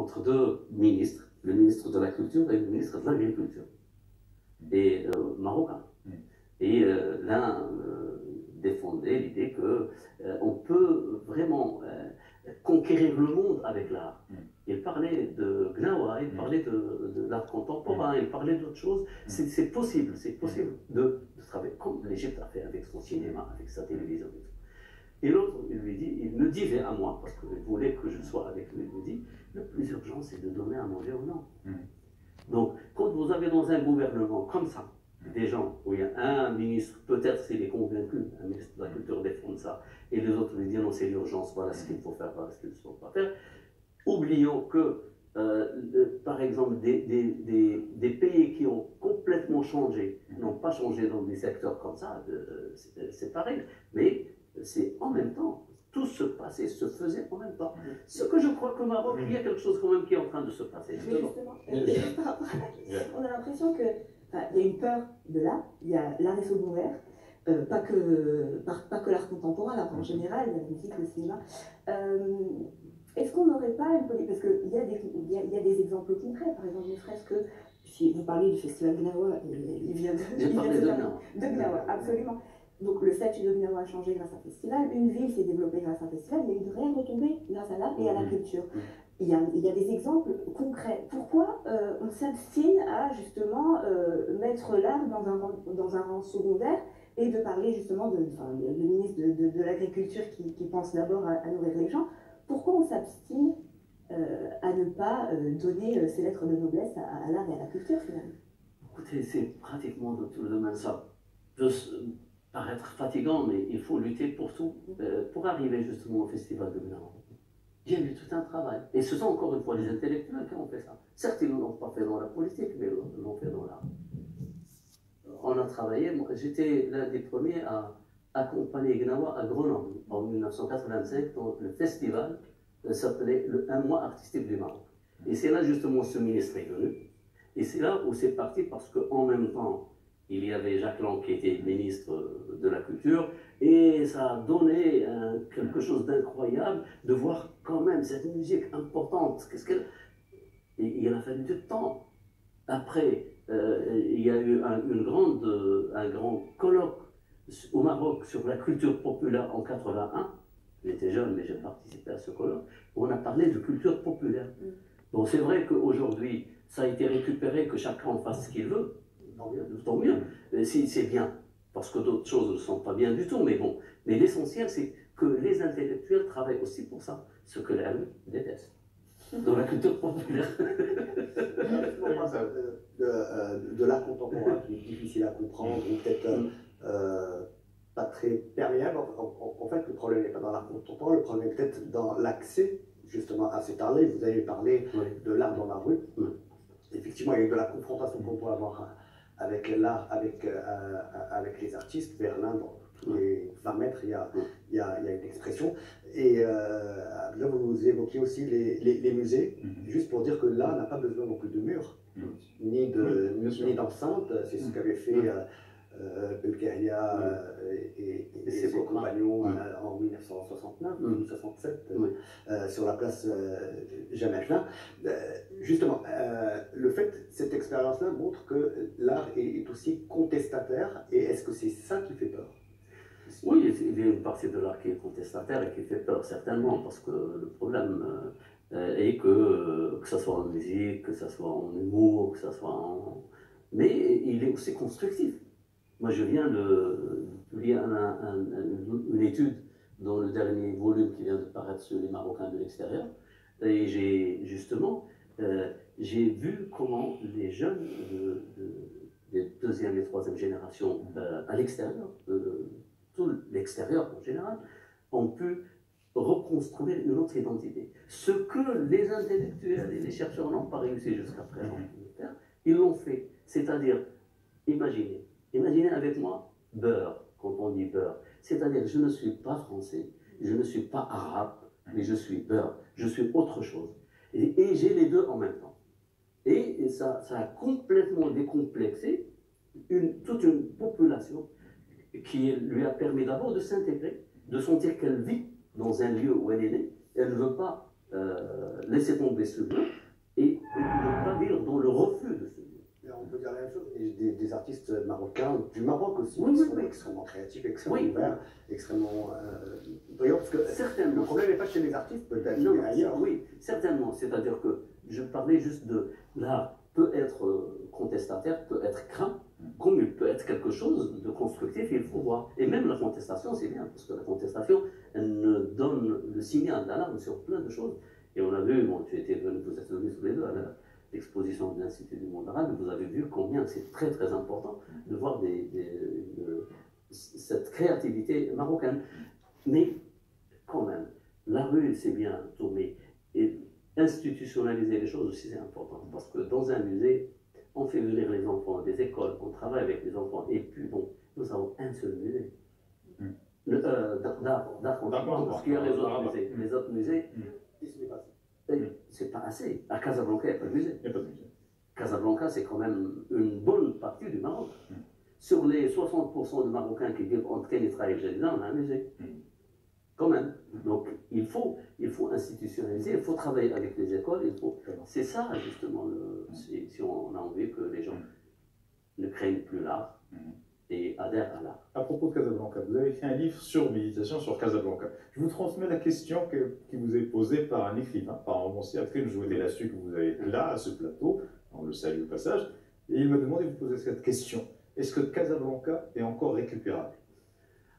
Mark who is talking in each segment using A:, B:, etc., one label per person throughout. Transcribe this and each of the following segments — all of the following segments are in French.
A: entre deux ministres, le ministre de la Culture et le ministre de l'Agriculture, et marocain. Et l'un défendait l'idée qu'on peut vraiment conquérir le monde avec l'art. Il parlait de Gnawa, il parlait de l'art contemporain, il parlait d'autres choses. C'est possible de travailler comme l'Égypte a fait avec son cinéma, avec sa télévision et tout. Et l'autre, il me disait à moi, parce qu'il voulait que je sois avec lui, il me dit, le plus urgent, c'est de donner à manger aux gens. Donc, quand vous avez dans un gouvernement comme ça, des gens où il y a un ministre, peut-être s'il est convaincu, un ministre de la Culture défend ça, et les autres lui disent non, c'est l'urgence, voilà ce qu'il faut faire, voilà ce qu'il ne faut pas faire. Oublions que, par exemple, des pays qui ont complètement changé, n'ont pas changé dans des secteurs comme ça, c'est pareil, mais c'est en même temps. Tout se passait, se faisait en même temps. Ce que je crois qu'au Maroc, il y a quelque chose quand même qui est en train de se passer.
B: Mais justement, on a l'impression qu'il y a une peur de l'art, il y a l'art secondaire, pas que l'art contemporain, l'art en général, la musique, le cinéma. Est-ce qu'on n'aurait pas une politique, parce qu'il y a des exemples concrets, par exemple, ne serait-ce que, si vous parlez du festival Gnawa, il vient de Gnawa, absolument. Donc le statut de Gnawa a changé grâce à un festival, une ville s'est développée grâce à un festival, il y a eu de réelles retombées grâce à l'art et à la culture. Il y a des exemples concrets. Pourquoi on s'abstient à justement mettre l'art dans un rang secondaire et de parler justement le ministre de l'Agriculture qui pense d'abord à nourrir les gens, pourquoi on s'abstient à ne pas donner ces lettres de noblesse à l'art et à la culture finalement?
A: Écoutez, c'est pratiquement dans tout le domaine ça. Peut paraître fatigant, mais il faut lutter pour tout, pour arriver justement au festival de Gnawa. Il y a eu tout un travail. Et ce sont encore une fois les intellectuels qui ont fait ça. Certes, ils ne l'ont pas fait dans la politique, mais ils l'ont fait dans l'art. On a travaillé, j'étais l'un des premiers à accompagner Gnawa à Grenoble en 1985 dans le festival s'appelait Un mois artistique du Maroc. Et c'est là justement ce ministre est venu. Et c'est là où c'est parti parce qu'en même temps, il y avait Jacques Lang qui était ministre de la Culture et ça a donné quelque chose d'incroyable de voir quand même cette musique importante. Il a fallu du temps. Après, il y a eu un grand colloque au Maroc sur la culture populaire en 81. J'étais jeune, mais j'ai participé à ce colloque. Où on a parlé de culture populaire. Donc c'est vrai qu'aujourd'hui, ça a été récupéré, que chacun fasse ce qu'il veut. Tant mieux, si c'est bien, parce que d'autres choses ne sont pas bien du tout, mais bon. Mais l'essentiel, c'est que les intellectuels travaillent aussi pour ça, ce que les amis détestent, dans la culture populaire.
C: De l'art contemporain qui est difficile à comprendre, ou peut-être pas très perméable. En fait, le problème n'est pas dans l'art contemporain, le problème est peut-être dans l'accès justement à cet art-là. Vous avez parlé de l'art dans la rue. Effectivement, il y a eu de la confrontation qu'on peut avoir avec l'art, avec les artistes. Berlin, dans tous les 20 mètres, il y a une expression. Et là, vous évoquiez aussi les musées, juste pour dire que l'art n'a pas besoin non plus de murs, ni d'enceinte. C'est ce qu'avait fait Belkahia et ses compagnons en 1969 ou 1967 sur la place Jeanne. Justement, le fait, cette expérience-là montre que l'art est aussi contestataire, et est-ce que c'est ça qui fait peur?
A: Oui, il y a une partie de l'art qui est contestataire et qui fait peur, certainement, parce que le problème est que ce soit en musique, que ce soit en humour, que ce soit en... Mais il est aussi constructif. Moi, je viens de publier une étude dans le dernier volume qui vient de paraître sur les Marocains de l'extérieur. Et j'ai vu comment les jeunes des deuxième et troisième générations à l'extérieur, tout l'extérieur en général, ont pu reconstruire une autre identité. Ce que les intellectuels et les chercheurs n'ont pas réussi jusqu'à présent de faire, ils l'ont fait. C'est-à-dire, imaginez avec moi beurre, quand on dit beurre. C'est-à-dire, je ne suis pas français, je ne suis pas arabe, mais je suis beurre, je suis autre chose. Et j'ai les deux en même temps. Et ça a complètement décomplexé toute une population qui lui a permis d'abord de s'intégrer, de sentir qu'elle vit dans un lieu où elle est née. Elle ne veut pas laisser tomber ce lieu et ne pas vivre dans le refus de ce lieu.
C: On peut dire la même chose, et des artistes marocains, du Maroc aussi,
A: Oui,
C: qui
A: oui,
C: sont
A: oui.
C: extrêmement créatifs, extrêmement
A: Oui.
C: ouverts, extrêmement brillants, parce que
A: Certainement.
C: le problème n'est pas chez les artistes, peut-être,
A: Non,
C: mais ailleurs.
A: oui, certainement. C'est-à-dire que je parlais juste de l'art peut être contestataire, peut être craint, comme il peut être quelque chose de constructif, il faut voir. Et même la contestation, c'est bien, parce que la contestation, elle nous donne le signal d'alarme sur plein de choses. Et on a vu, bon, vous êtes venus tous les deux à l'exposition de l'Institut du monde arabe, vous avez vu combien c'est très très important de voir cette créativité marocaine. Mais quand même, la rue, c'est bien tourné. Et institutionnaliser les choses aussi, c'est important. Parce que dans un musée, on fait venir les enfants des écoles, on travaille avec les enfants. Et puis, bon, nous avons un seul musée. D'art contemporain, parce qu'il y a les autres musées. Les autres musées, c'est pas assez. À Casablanca, il n'y a pas de musée. Casablanca, c'est quand même une bonne partie du Maroc. Sur les 60% de Marocains qui vivent entre Kenitra et Jadida, on a un musée. Quand même. Donc, il faut institutionnaliser, il faut travailler avec les écoles. C'est ça, justement, si on a envie que les gens ne craignent plus l'art et adhèrent à l'art.
D: À propos de Casablanca, vous avez écrit un livre sur méditation sur Casablanca. Je vous transmets la question qui vous est posée par un écrivain, par un romancier, Akrim Jouedé Lassu, que vous avez là, à ce plateau, on le salue au passage, et il m'a demandé de vous poser cette question. Est-ce que Casablanca est encore récupérable?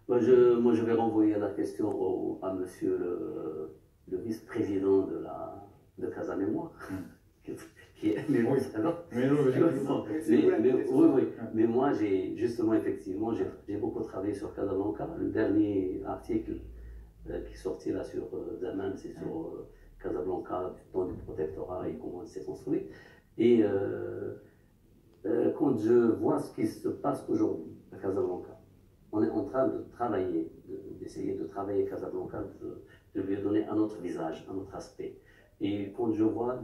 A: Moi, je vais renvoyer la question à monsieur le vice-président de Casa Mémoire, qui est mais oui, mais moi, justement, effectivement, j'ai beaucoup travaillé sur Casablanca. Le dernier article qui est sorti là sur Zaman, c'est sur Casablanca, du temps du protectorat et comment il s'est construit. Et quand je vois ce qui se passe aujourd'hui à Casablanca, on est en train de travailler, d'essayer de travailler Casablanca, de lui donner un autre visage, un autre aspect. Et quand je vois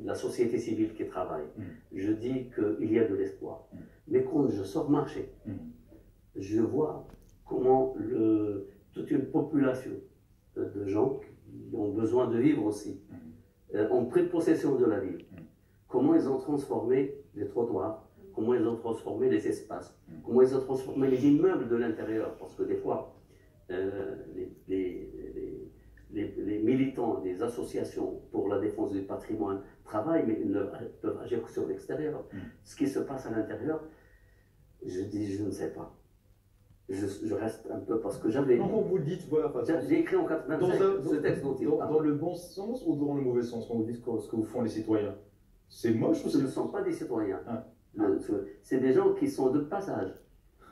A: la société civile qui travaille, je dis qu'il y a de l'espoir. Mais quand je sors marcher, je vois comment toute une population de gens qui ont besoin de vivre aussi, ont pris possession de la ville. Comment ils ont transformé les trottoirs, comment ils ont transformé les espaces, comment ils ont transformé les immeubles de l'intérieur. Parce que des fois, les militants des associations pour la défense du patrimoine travaillent, mais ils ne peuvent agir que sur l'extérieur. Ce qui se passe à l'intérieur, je dis, je ne sais pas. Je reste un peu parce que j'avais...
D: Quand vous le dites, voilà,
A: j'ai écrit en 85 ce texte dont il parle.
D: Dans le bon sens ou dans le mauvais sens, quand vous dites ce que vous font les citoyens? C'est moche ou
A: ce ne sont pas des citoyens.
D: Ah.
A: C'est des gens qui sont de passage.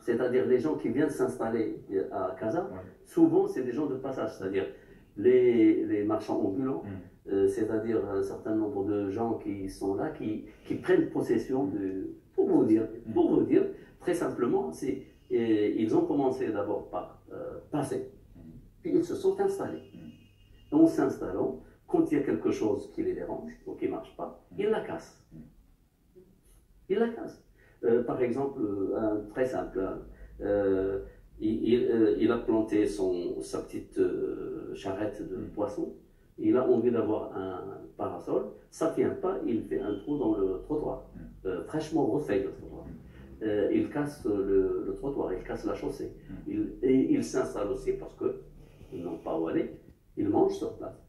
A: C'est-à-dire les gens qui viennent s'installer à Casa, souvent c'est des gens de passage, c'est-à-dire les marchands ambulants, c'est-à-dire un certain nombre de gens qui sont là, qui prennent possession pour vous dire, très simplement, ils ont commencé d'abord par passer, puis ils se sont installés. En s'installant, quand il y a quelque chose qui les dérange, ou qui ne marche pas, ils la cassent. Ils la cassent. Par exemple, très simple, il a planté sa petite charrette de poisson, il a envie d'avoir un parasol, ça ne tient pas, il fait un trou dans le trottoir, fraîchement refait le trottoir. Il casse le trottoir, il casse la chaussée. Et il s'installe aussi parce qu'ils n'ont pas où aller, ils mangent sur place.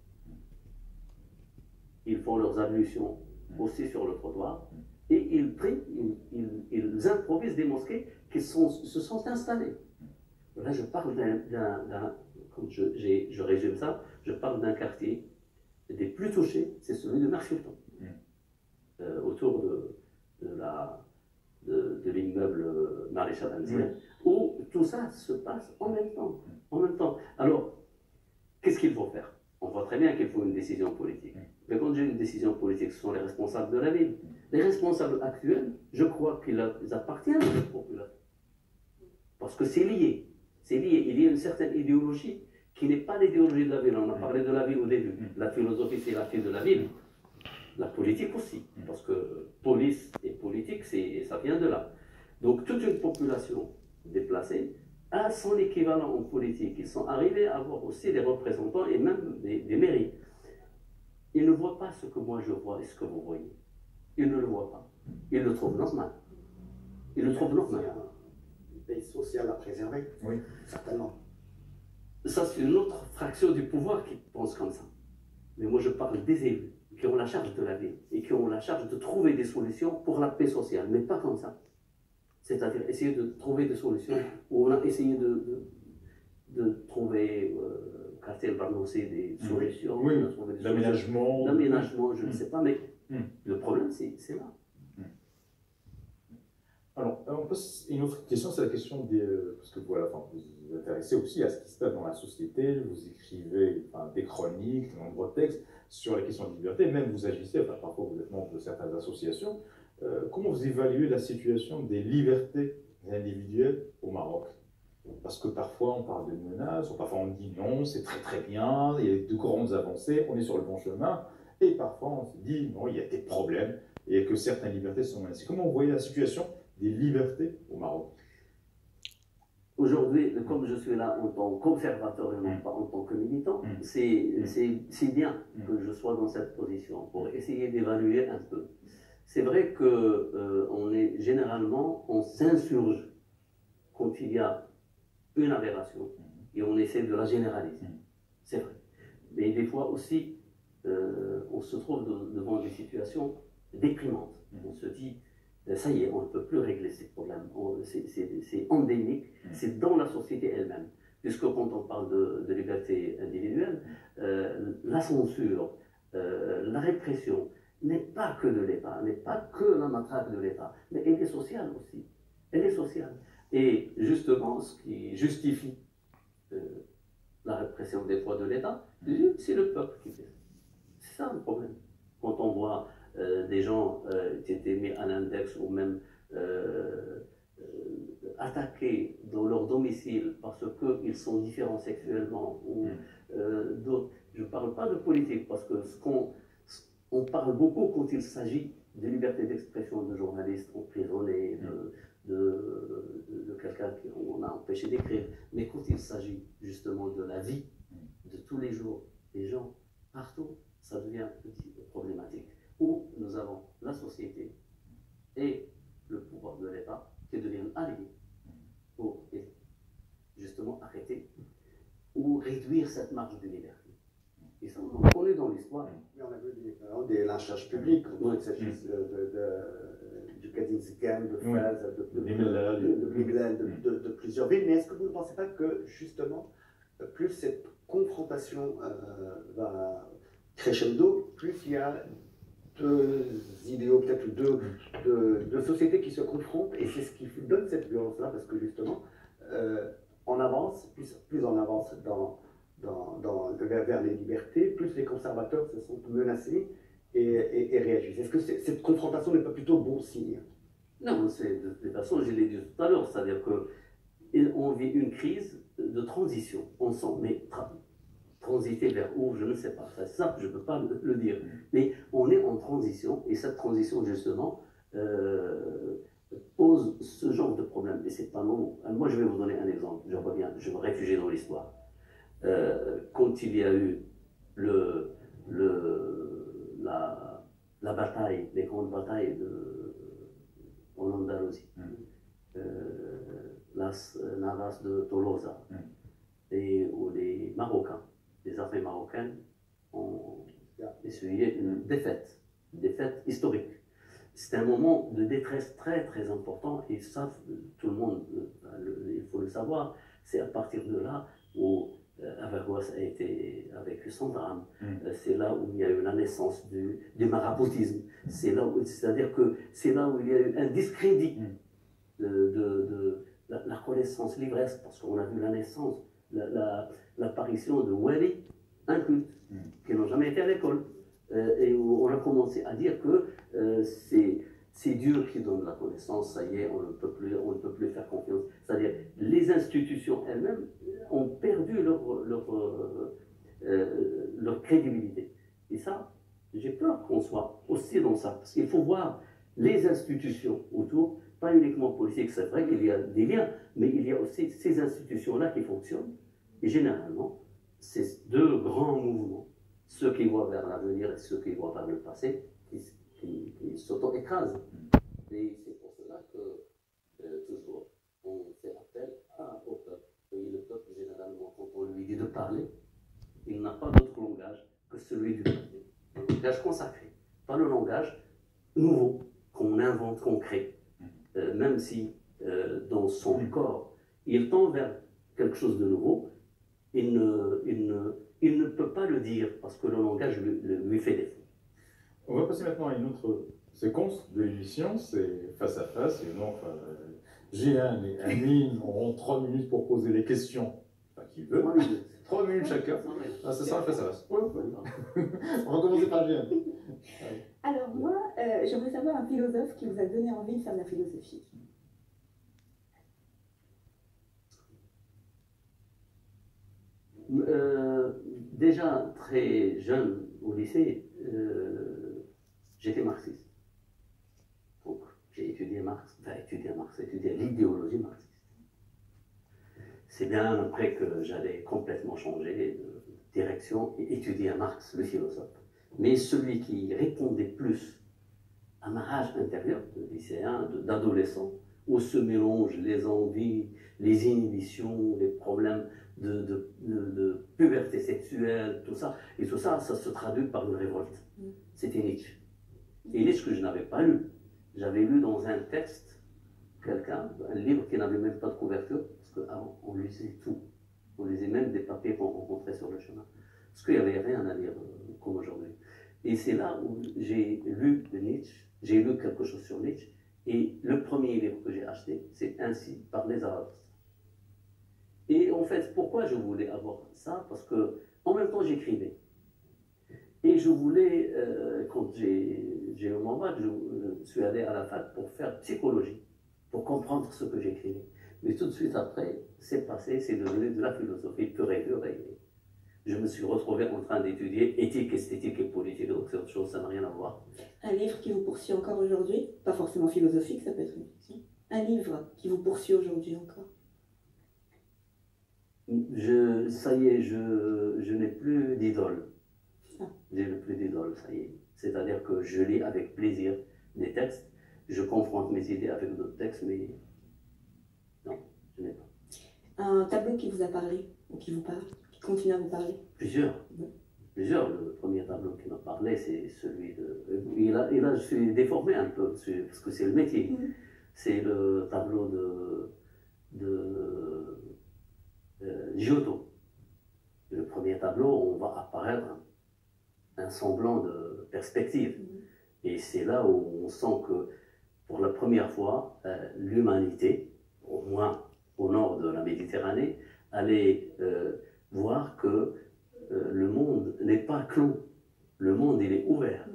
A: Ils font leurs ablutions aussi sur le trottoir. Et ils prient, ils improvisent des mosquées qui se sont installées. Là, je parle comme je résume ça, je parle d'un quartier des plus touchés, c'est celui de Mersultan, autour de l'immeuble Maréchal Anzir, où tout ça se passe en même temps. Alors, qu'est-ce qu'il faut faire? On voit très bien qu'il faut une décision politique. Mais quand j'ai une décision politique, ce sont les responsables de la ville. Les responsables actuels, je crois qu'ils appartiennent à la population. Parce que c'est lié. C'est lié. Il y a une certaine idéologie qui n'est pas l'idéologie de la ville. On a parlé de la ville au début. La philosophie, c'est la fille de la ville. La politique aussi. Parce que police et politique, ça vient de là. Donc toute une population déplacée a son équivalent en politique. Ils sont arrivés à avoir aussi des représentants et même des mairies. il ne voit pas ce que moi je vois et ce que vous voyez. Il ne le voit pas. Il le trouve normal. Il le trouve normal.
C: Un pays social à préserver,
D: Oui.
C: certainement.
A: Ça, c'est une autre fraction du pouvoir qui pense comme ça. Mais moi, je parle des élus qui ont la charge de la ville et qui ont la charge de trouver des solutions pour la paix sociale, mais pas comme ça. C'est-à-dire essayer de trouver des solutions où on a essayé de trouver, quartier Barnosé, des solutions,
D: oui,
A: l'aménagement, je ne sais pas, mais le problème, c'est là.
D: Alors, on passe une autre question, c'est la question des... parce que voilà, enfin, vous vous intéressez aussi à ce qui se passe dans la société, vous écrivez des chroniques, de nombreux textes sur la question de liberté, même vous agissez, enfin, parfois vous êtes membre de certaines associations. Comment vous évaluez la situation des libertés individuelles au Maroc? Parce que parfois on parle de menaces, ou parfois on dit non, c'est très très bien, il y a de grandes avancées, on est sur le bon chemin, et parfois on se dit non, il y a des problèmes, et que certaines libertés sont menacées. Comment vous voyez la situation des libertés au Maroc?
A: Aujourd'hui, comme je suis là en tant qu'observateur et non pas en tant que militant, c'est bien que je sois dans cette position pour essayer d'évaluer un peu. C'est vrai que généralement, on s'insurge quand il y a une aberration et on essaie de la généraliser. C'est vrai. Mais des fois aussi, on se trouve devant des situations déprimantes. On se dit, ça y est, on ne peut plus régler ces problèmes. C'est endémique, c'est dans la société elle-même. Puisque quand on parle de liberté individuelle, la censure, la répression n'est pas que de l'État, n'est pas que la matraque de l'État, mais elle est sociale aussi. Elle est sociale. Et justement, ce qui justifie la répression des fois de l'État, c'est le peuple qui fait ça. C'est ça le problème. Quand on voit des gens qui étaient mis à l'index ou même attaqués dans leur domicile parce qu'ils sont différents sexuellement ou d'autres. Je ne parle pas de politique parce que on parle beaucoup quand il s'agit de liberté d'expression de journalistes emprisonnés, de quelqu'un qu'on a empêché d'écrire. Mais quand il s'agit justement de la vie de tous les jours des gens partout, ça devient problématique. Où nous avons la société et le pouvoir de l'État qui deviennent alliés pour justement arrêter ou réduire cette marge de liberté. Et ça, on connaît dans l'histoire.
C: On a vu des lynchages publics, du Kazinskian, de Fès, de Biglel, de plusieurs villes. Mais est-ce que vous ne pensez pas que justement, plus cette confrontation va crescendo, plus il y a deux idéaux, peut-être deux sociétés qui se confrontent, et c'est ce qui donne cette violence-là, parce que justement, on avance, plus on avance vers les libertés, plus les conservateurs se sentent menacés et réagissent. Est-ce que cette confrontation n'est pas plutôt bon signe?
A: Non, de toute façon, je l'ai dit tout à l'heure, c'est-à-dire qu'on vit une crise de transition ensemble, mais transiter vers où, je ne sais pas, c'est ça, je ne peux pas le dire, mais on est en transition, et cette transition, justement, pose ce genre de problème, et c'est pas non. Moi, je vais vous donner un exemple, je me réfugie dans l'histoire. Quand il y a eu la bataille, les grandes batailles en Andalousie, las Navas de Tolosa, et où les Marocains, les armées marocaines ont essuyé une défaite historique. C'est un moment de détresse très très important, et ça, tout le monde, il faut le savoir, c'est à partir de là où Averroès a été avec son drame. C'est là où il y a eu la naissance du maraboutisme. C'est-à-dire que c'est là où il y a eu un discrédit de la connaissance livresque, parce qu'on a vu la naissance, l'apparition de wali incultes, qui n'ont jamais été à l'école. Et où on a commencé à dire que c'est Dieu qui donne la connaissance, ça y est, on ne peut plus faire confiance. C'est-à-dire, les institutions elles-mêmes ont perdu leur crédibilité. Et ça, j'ai peur qu'on soit aussi dans ça, parce qu'il faut voir les institutions autour, pas uniquement politiques, c'est vrai qu'il y a des liens, mais il y a aussi ces institutions-là qui fonctionnent, et généralement, ces deux grands mouvements ceux qui voient vers l'avenir et ceux qui voient vers le passé, qui s'auto-écrasent. Et c'est pour cela que, toujours, on fait appel au peuple. Et le peuple, généralement, quand on lui dit de parler, il n'a pas d'autre langage que celui du peuple. Le langage consacré, pas le langage nouveau qu'on invente, qu'on crée. Même si, dans son corps, il tend vers quelque chose de nouveau, il ne peut pas le dire parce que le langage lui fait défaut.
D: On va passer maintenant à une autre séquence de l'émission, c'est face à face. Et donc, Jehan et Amine auront 3 minutes pour poser les questions. Enfin, qui veut. 3 minutes chacun. Ah, ça sera face à face. Ouais. On va commencer par Jehan.
B: Alors moi, j'aimerais savoir un philosophe qui vous a donné envie de faire de la philosophie.
A: Déjà très jeune au lycée, j'étais marxiste. Donc j'ai étudié l'idéologie marxiste. C'est bien après que j'allais complètement changer de direction et étudier Marx, le philosophe. Mais celui qui répondait plus à ma rage intérieure de lycéen, d'adolescent, où se mélangent les envies, les inhibitions, les problèmes de puberté sexuelle, tout ça. Et tout ça, ça se traduit par une révolte. C'était Nietzsche. Et Nietzsche que je n'avais pas lu. J'avais lu dans un texte, un livre qui n'avait même pas de couverture, parce qu'avant, on lisait tout. On lisait même des papiers qu'on rencontrait sur le chemin. Parce qu'il n'y avait rien à lire comme aujourd'hui. Et c'est là où j'ai lu de Nietzsche, j'ai lu quelque chose sur Nietzsche, et le premier livre que j'ai acheté, c'est Ainsi parlait Zarathustra. Et en fait, pourquoi je voulais avoir ça? Parce que en même temps, j'écrivais. Et je voulais, quand j'ai eu mon bac, je suis allé à la fac pour faire psychologie, pour comprendre ce que j'écrivais. Mais tout de suite après, c'est passé, c'est devenu de la philosophie pure et dure. Et je me suis retrouvé en train d'étudier éthique, esthétique et politique, donc c'est autre chose, ça n'a rien à voir.
B: Un livre qui vous poursuit encore aujourd'hui, pas forcément philosophique, ça peut être une fiction. Un livre qui vous poursuit aujourd'hui encore.
A: Ça y est, je n'ai plus d'idole.
B: Ah.
A: Je n'ai plus d'idole, ça y est. C'est-à-dire que je lis avec plaisir des textes, je confronte mes idées avec d'autres textes, mais non, je n'ai pas.
B: Un tableau qui vous a parlé, ou qui vous parle, qui continue à vous parler?
A: Plusieurs.
B: Oui.
A: Plusieurs. Le premier tableau qui m'a parlé, c'est celui de... Et là, je suis déformé un peu, parce que c'est le métier. C'est le tableau de Giotto. Le premier tableau, on va apparaître un semblant de perspective. Et c'est là où on sent que, pour la première fois, l'humanité, au moins au nord de la Méditerranée, allait voir que le monde n'est pas clos. Le monde, il est ouvert.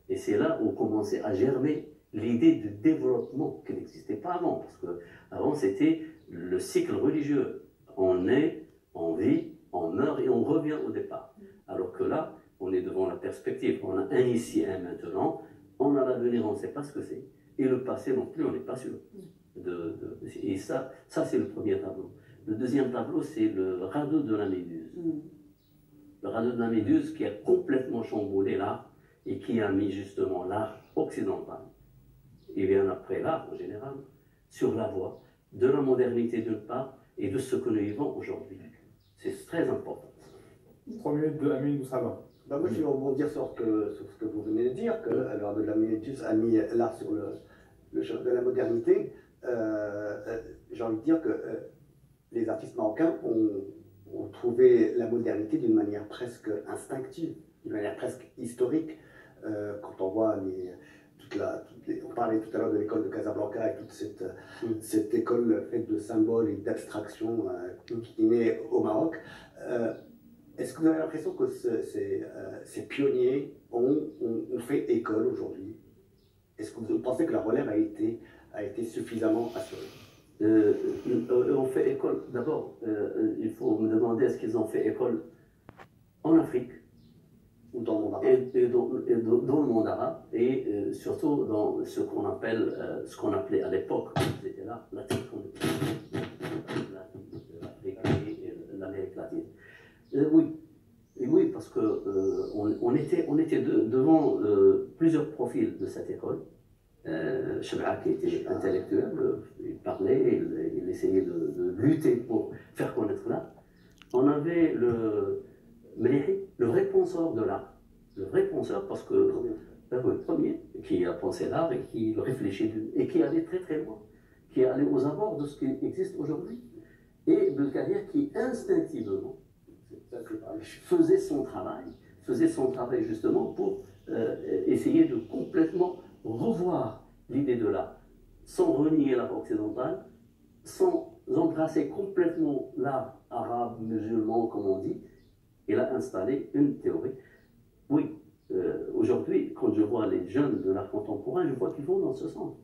A: Et c'est là où commençait à germer l'idée de développement qui n'existait pas avant. Parce qu'avant, c'était le cycle religieux. On naît, on vit, on meurt et on revient au départ. Alors que là, on est devant la perspective. On a un ici, un maintenant. On a l'avenir, on ne sait pas ce que c'est. Et le passé non plus, on n'est pas sûr. Et ça c'est le premier tableau. Le deuxième tableau, c'est le radeau de la Méduse. Le radeau de la Méduse qui a complètement chamboulé l'art et qui a mis justement l'art occidental, et bien après l'art en général, sur la voie de la modernité d'une part et de ce que nous vivons aujourd'hui. C'est très important.
D: 3 minutes de Amine Boussaba.
C: Moi, je vais rebondir sur ce que vous venez de dire, que le radeau de la Méduse a mis l'art sur le chemin de la modernité. J'ai envie de dire que les artistes marocains ont trouvé la modernité d'une manière presque instinctive, d'une manière presque historique. Quand on voit on parlait tout à l'heure de l'école de Casablanca et toute cette école faite de symboles et d'abstractions qui est née au Maroc. Est-ce que vous avez l'impression que ces pionniers ont fait école aujourd'hui? Est-ce que vous pensez que la relève a été suffisamment assurée?
A: On fait école, d'abord, il faut me demander est-ce qu'ils ont fait école en Afrique
C: ou dans le monde arabe,
A: et dans le monde arabe, et surtout dans ce qu'on appelait à l'époque, c'était là, l'Afrique et l'Amérique latine. Oui, parce que on était devant plusieurs profils de cette école. Chebra qui était intellectuel, il parlait, il essayait de lutter pour faire connaître l'art. On avait le Melihi, le vrai penseur de l'art. Le vrai penseur parce que le premier qui a pensé l'art et qui le réfléchit et qui allait très très loin, qui allait aux abords de ce qui existe aujourd'hui. Et Belkacem qui instinctivement faisait son travail justement pour essayer de complètement revoir l'idée de l'art, sans renier l'art occidental, sans embrasser complètement l'art arabe, musulman, comme on dit. Il a installé une théorie. Oui, aujourd'hui, quand je vois les jeunes de l'art contemporain, je vois qu'ils vont dans ce sens,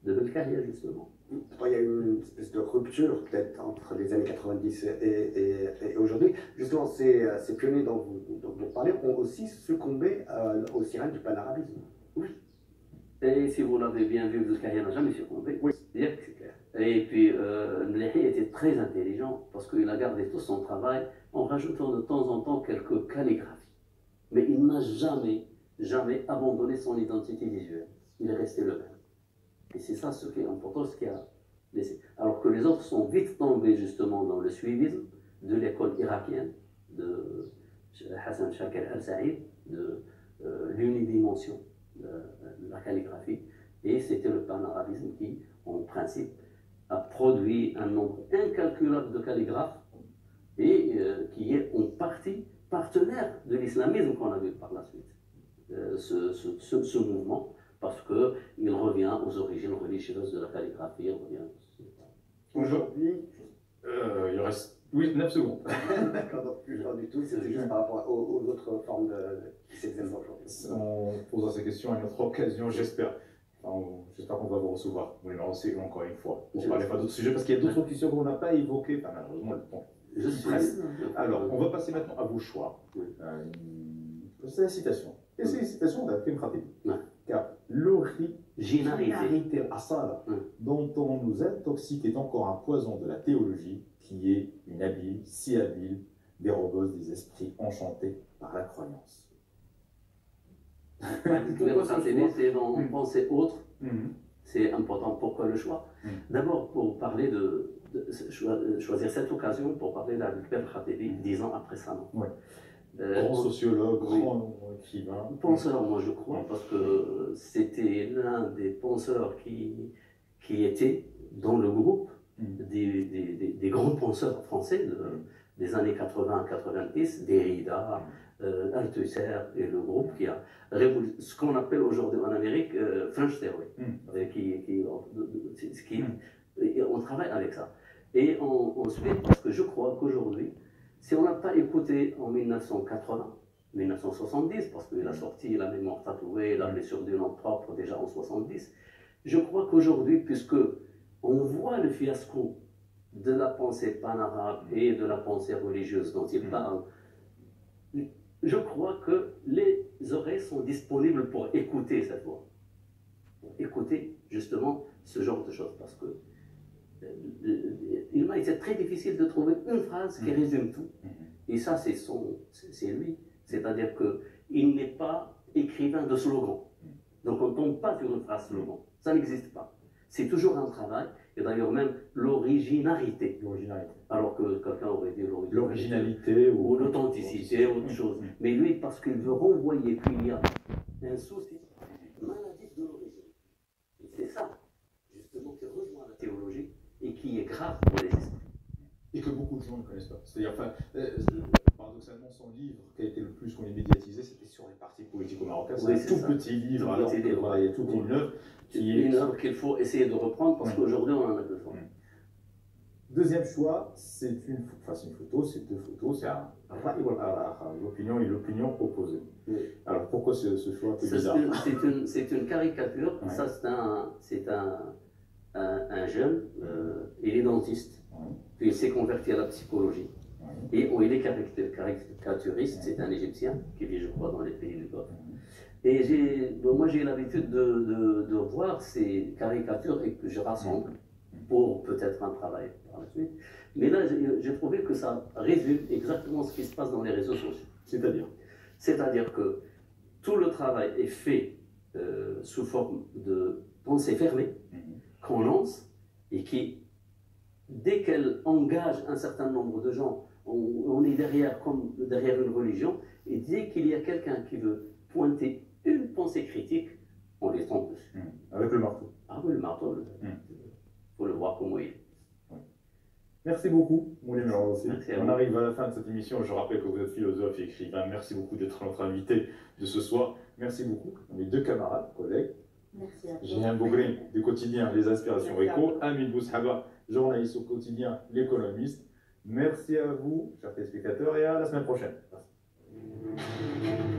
A: de Belkacem justement.
C: Il y a eu une espèce de rupture peut-être entre les années 90 et aujourd'hui. Justement, ces pionniers dont vous parlez ont aussi succombé aux sirènes du panarabisme.
A: Oui. Et si vous l'avez bien vu, Belkacem n'a jamais succombé.
C: Oui.
A: C'est clair. Et puis, Melihi était très intelligent parce qu'il a gardé tout son travail en rajoutant de temps en temps quelques calligraphies. Mais il n'a jamais abandonné son identité visuelle. Il est resté le même. Et c'est ça ce qui est important, ce qui a laissé. Alors que les autres sont vite tombés justement dans le suivisme de l'école irakienne, de Hassan Shakir al-Saïd, de l'unidimension de la calligraphie. Et c'était le panarabisme qui, en principe, a produit un nombre incalculable de calligraphes et qui est en partie partenaire de l'islamisme qu'on a vu par la suite. Ce mouvement, parce qu'il revient aux origines religieuses de la calligraphie.
C: Aujourd'hui,
D: il reste 9 secondes.
C: D'accord, donc plus du tout, c'était juste par rapport aux autres formes qui s'exercent aujourd'hui.
D: On posera ces questions à une autre occasion, j'espère. J'espère qu'on va vous recevoir. Oui, mais aussi encore une fois. On ne parlait pas d'autres sujets parce qu'il y a d'autres questions qu'on n'a pas évoquées. Enfin, malheureusement, le temps.
A: Je suis presse.
D: Alors, on va passer maintenant à vos choix. C'est la citation. Et c'est une citation d'Abdel Khatib. Car l'originalité asala dont on nous intoxique est encore un poison de la théologie qui est une habile, si habile, dérobeuse des esprits enchantés par la croyance.
A: C'est dans penser autre. C'est important. Pourquoi le choix? D'abord, pour parler choisir cette occasion pour parler d'Abdel Khatibi 10 ans après sa mort.
D: Grand sociologue, grand écrivain.
A: Penseur, moi je crois, parce que c'était l'un des penseurs qui était dans le groupe des grands penseurs français des années 80 à 90, Derrida, Althusser et le groupe qui a révolu ce qu'on appelle aujourd'hui en Amérique French Theory. On travaille avec ça. Et ensuite, parce que je crois qu'aujourd'hui, si on n'a pas écouté en 1980, 1970, parce qu'il a sorti La mémoire tatouée, La blessure du nom propre déjà en 70, je crois qu'aujourd'hui, puisque on voit le fiasco de la pensée panarabe et de la pensée religieuse dont il parle, je crois que les oreilles sont disponibles pour écouter cette voix, pour écouter justement ce genre de choses, parce que il m'a été très difficile de trouver une phrase qui résume tout. Et ça, c'est lui. C'est-à-dire qu'il n'est pas écrivain de slogan. Donc on ne tombe pas sur une phrase slogan. Ça n'existe pas. C'est toujours un travail. Et d'ailleurs même l'originalité. Alors que quelqu'un aurait dit
D: l'originalité
A: ou l'authenticité, autre chose. Mais lui, parce qu'il veut renvoyer qu'il y a un souci maladif de l'origine. C'est ça, justement, qui rejoint la théologie et qui est grave pour les esprits.
D: Et que beaucoup de gens ne connaissent pas. C'est-à-dire, paradoxalement, son livre qui a été le plus qu'on ait médiatisé, c'était sur les partis politiques au Maroc. C'est un tout petit livre, alors qu'il y a toute une œuvre
A: une œuvre qu'il faut essayer de reprendre parce qu'aujourd'hui on en a besoin.
D: Deuxième choix, c'est une photo, c'est deux photos, c'est l'opinion et l'opinion opposée. Alors pourquoi ce choix bizarre?
A: C'est une caricature, ça c'est un jeune, il est dentiste, puis il s'est converti à la psychologie. Et il est caricaturiste, c'est un Égyptien qui vit, je crois, dans les pays du Golfe. Et moi, j'ai l'habitude de voir ces caricatures et que je rassemble pour peut-être un travail par la suite. Mais là, j'ai trouvé que ça résume exactement ce qui se passe dans les réseaux sociaux. C'est-à-dire que tout le travail est fait sous forme de pensée fermée, qu'on lance, et qui, dès qu'elle engage un certain nombre de gens, on est derrière, comme derrière une religion, et dès qu'il y a quelqu'un qui veut pointer une pensée critique, on les tombe dessus.
D: Avec le marteau.
A: Ah oui, le marteau, il faut le voir comment il est.
D: Merci beaucoup, Moulim Al-Roussi. On
A: vous.
D: arrive à la fin de cette émission. Je rappelle que vous êtes philosophe et écrivain. Merci beaucoup d'être notre invité de ce soir. Merci beaucoup à mes deux camarades, collègues.
B: Merci à toi.
D: Jehan Bougrine du quotidien Les Aspirations Éco, Amin Boushaba, journaliste au quotidien L'Économiste. Merci à vous, chers téléspectateurs, et à la semaine prochaine. Merci.